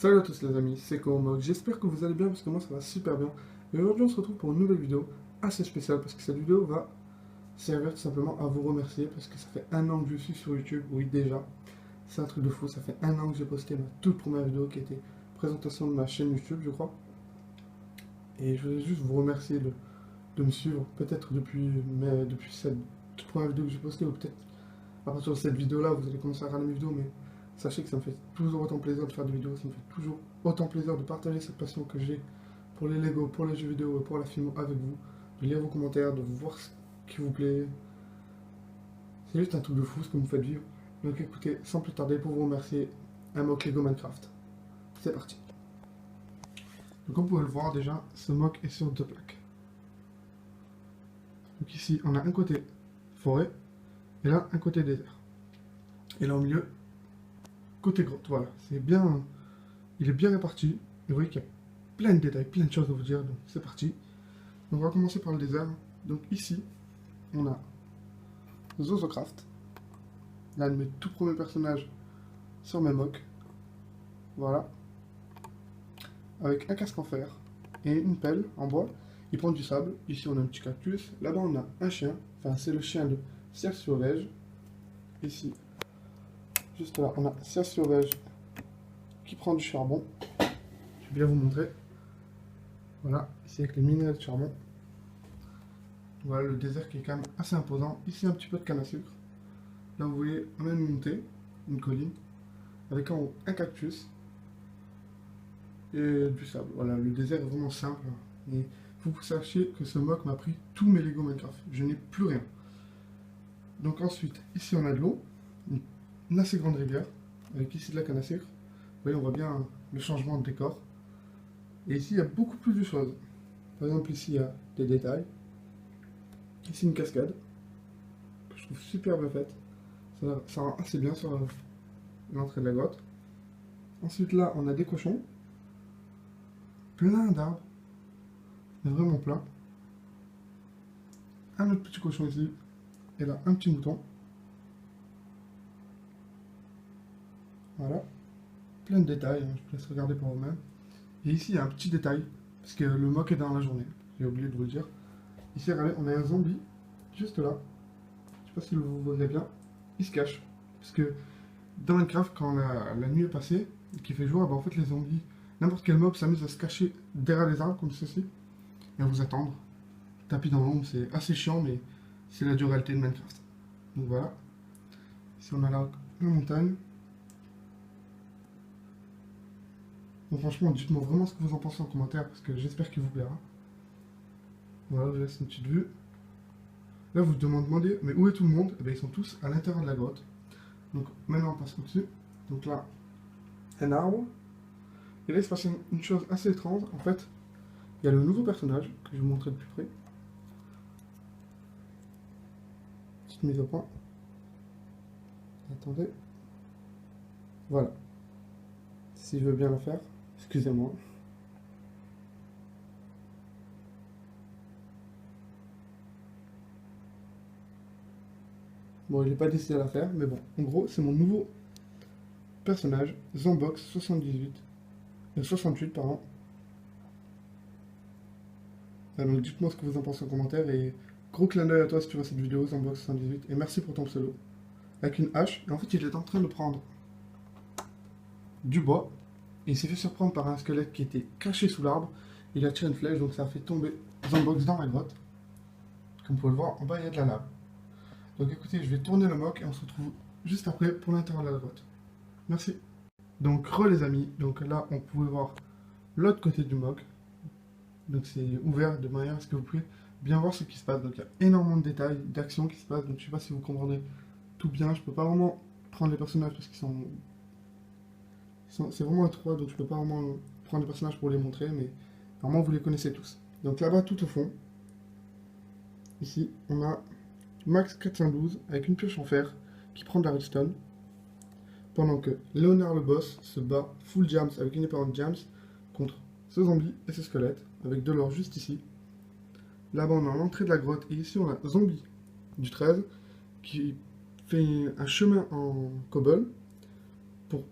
Salut à tous les amis, c'est Komog, j'espère que vous allez bien parce que moi ça va super bien. Et aujourd'hui on se retrouve pour une nouvelle vidéo assez spéciale parce que cette vidéo va servir tout simplement à vous remercier parce que ça fait un an que je suis sur YouTube, oui déjà, c'est un truc de fou, ça fait un an que j'ai posté ma toute première vidéo qui était présentation de ma chaîne YouTube je crois. Et je voulais juste vous remercier de me suivre, peut-être depuis cette toute première vidéo que j'ai postée ou peut-être à partir de cette vidéo-là, vous allez commencer à regarder mes vidéos, mais sachez que ça me fait toujours autant plaisir de faire des vidéos, ça me fait toujours autant plaisir de partager cette passion que j'ai pour les Lego, pour les jeux vidéo et pour la film avec vous, de lire vos commentaires, de voir ce qui vous plaît. C'est juste un truc de fou ce que vous me faites vivre. Donc écoutez, sans plus tarder, pour vous remercier, un mock Lego Minecraft. C'est parti. Donc comme vous pouvez le voir déjà, ce mock est sur deux plaques. Donc ici, on a un côté forêt, et là, un côté désert. Et là au milieu, côté grotte, voilà, c'est bien, il est bien réparti, et vous voyez qu'il y a plein de détails, plein de choses à vous dire, donc c'est parti. Donc on va commencer par le désert. Donc ici, on a Zozocraft, l'un de mes tout premiers personnages sur mes mocks, voilà, avec un casque en fer et une pelle en bois, il prend du sable, ici on a un petit cactus, là-bas on a un chien, enfin c'est le chien de Cerciorège, ici, juste là, on a Cerciorège qui prend du charbon, je vais bien vous montrer. Voilà, ici avec les minerais de charbon. Voilà le désert qui est quand même assez imposant. Ici un petit peu de canne à sucre. Là vous voyez, on a une montée, une colline, avec en haut un cactus et du sable. Voilà, le désert est vraiment simple. Et faut que vous sachiez que ce mock m'a pris tous mes Lego Minecraft. Je n'ai plus rien. Donc ensuite, ici on a de l'eau, une assez grande rivière, avec ici de la canne à sucre. Vous voyez, on voit bien le changement de décor. Et ici, il y a beaucoup plus de choses. Par exemple, ici, il y a des détails. Ici, une cascade, que je trouve super bien faite. Ça rend assez bien sur l'entrée de la grotte. Ensuite, là, on a des cochons. Plein d'arbres. Mais vraiment plein. Un autre petit cochon ici. Et là, un petit mouton. Voilà. Plein de détails, hein, je vous laisse regarder pour vous-même. Et ici, il y a un petit détail. Parce que le mock est dans la journée. J'ai oublié de vous le dire. Ici, regardez, on a un zombie. Juste là. Je sais pas si vous voyez bien. Il se cache. Parce que dans Minecraft, quand la nuit est passée, et qu'il fait jour, ben en fait les zombies, n'importe quel mob s'amuse à se cacher derrière les arbres comme ceci, et à vous attendre. Tapis dans l'ombre, c'est assez chiant, mais c'est la dure réalité de Minecraft. Donc voilà. Ici on a la montagne. Donc franchement, dites-moi vraiment ce que vous en pensez en commentaire, parce que j'espère qu'il vous plaira. Voilà, je vous laisse une petite vue. Là vous demandez, mais où est tout le monde? Eh bien, ils sont tous à l'intérieur de la grotte. Donc maintenant on passe au-dessus. Donc là, un arbre. Et là, il se passe une chose assez étrange. En fait, il y a le nouveau personnage que je vais vous montrer de plus près. Petite mise au point. Attendez. Voilà. Si je veux bien le faire. Excusez-moi. Bon, il n'est pas décidé à la faire, mais bon. En gros, c'est mon nouveau personnage, Zombox 68, pardon. Alors dites-moi ce que vous en pensez en commentaire et gros clin d'œil à toi si tu vois cette vidéo, Zombox 78, et merci pour ton pseudo. Avec une hache, et en fait il est en train de prendre du bois, et il s'est fait surprendre par un squelette qui était caché sous l'arbre, il a tiré une flèche, donc ça a fait tomber Zombox dans la grotte. Comme vous pouvez le voir, en bas il y a de la lave. Donc écoutez, je vais tourner le mock et on se retrouve juste après pour l'intérieur de la grotte. Merci. Donc les amis, donc là on pouvait voir l'autre côté du mock. Donc c'est ouvert de manière à ce que vous pouvez bien voir ce qui se passe. Donc il y a énormément de détails, d'actions qui se passent. Donc je sais pas si vous comprenez tout bien. Je peux pas vraiment prendre les personnages parce qu'ils sont... C'est vraiment étroit, donc je peux pas vraiment prendre les personnages pour les montrer, mais normalement vous les connaissez tous. Donc là-bas tout au fond, ici on a Max 412 avec une pioche en fer qui prend de la redstone. Pendant que Léonard le boss se bat full jams avec une épée en jams contre ce zombie et ce squelette, avec de l'or juste ici. Là-bas on a l'entrée de la grotte, et ici on a zombie du 13 qui fait un chemin en cobble pour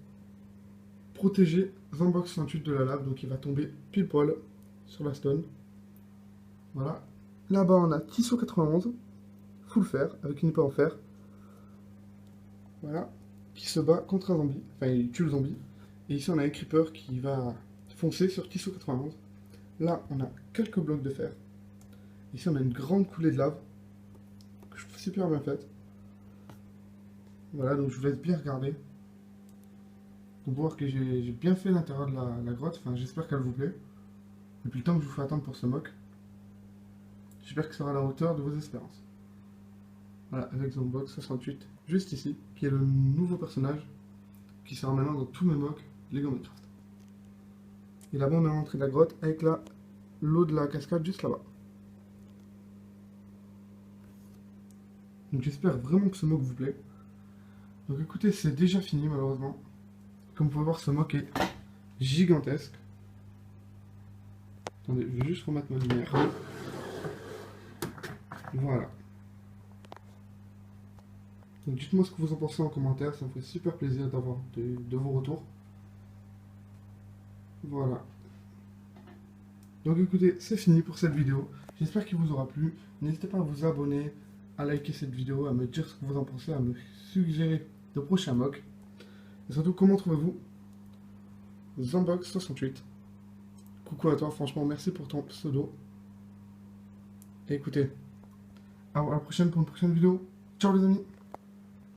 protéger Zambox 68 de la lave, donc il va tomber pile poil sur la stone. Voilà. Là-bas, on a Tissot 91, full fer, avec une épée en fer. Voilà. Qui se bat contre un zombie. Enfin, il tue le zombie. Et ici, on a un creeper qui va foncer sur Tissot 91. Là, on a quelques blocs de fer. Ici, on a une grande coulée de lave. Que je trouve super bien faite. Voilà, donc je vous laisse bien regarder. Donc, pour voir que j'ai bien fait l'intérieur de la grotte. Enfin, j'espère qu'elle vous plaît. Depuis le temps que je vous fais attendre pour ce mock. J'espère que ça sera à la hauteur de vos espérances. Voilà, avec Zombox 68, juste ici, qui est le nouveau personnage qui sera maintenant dans tous mes mocks Lego Minecraft. Et là-bas, on est à l'entrée de la grotte avec l'eau de la cascade juste là-bas. Donc j'espère vraiment que ce mock vous plaît. Donc écoutez, c'est déjà fini malheureusement. Comme vous pouvez voir, ce mock est gigantesque. Attendez, je vais juste remettre ma lumière. Voilà. Donc dites-moi ce que vous en pensez en commentaire, ça me fait super plaisir d'avoir de vos retours. Voilà. Donc écoutez, c'est fini pour cette vidéo. J'espère qu'il vous aura plu. N'hésitez pas à vous abonner, à liker cette vidéo, à me dire ce que vous en pensez, à me suggérer de prochains mocks. Et surtout, comment trouvez-vous Zambox68? Coucou à toi, franchement, merci pour ton pseudo. Et écoutez, à la prochaine pour une prochaine vidéo. Ciao les amis!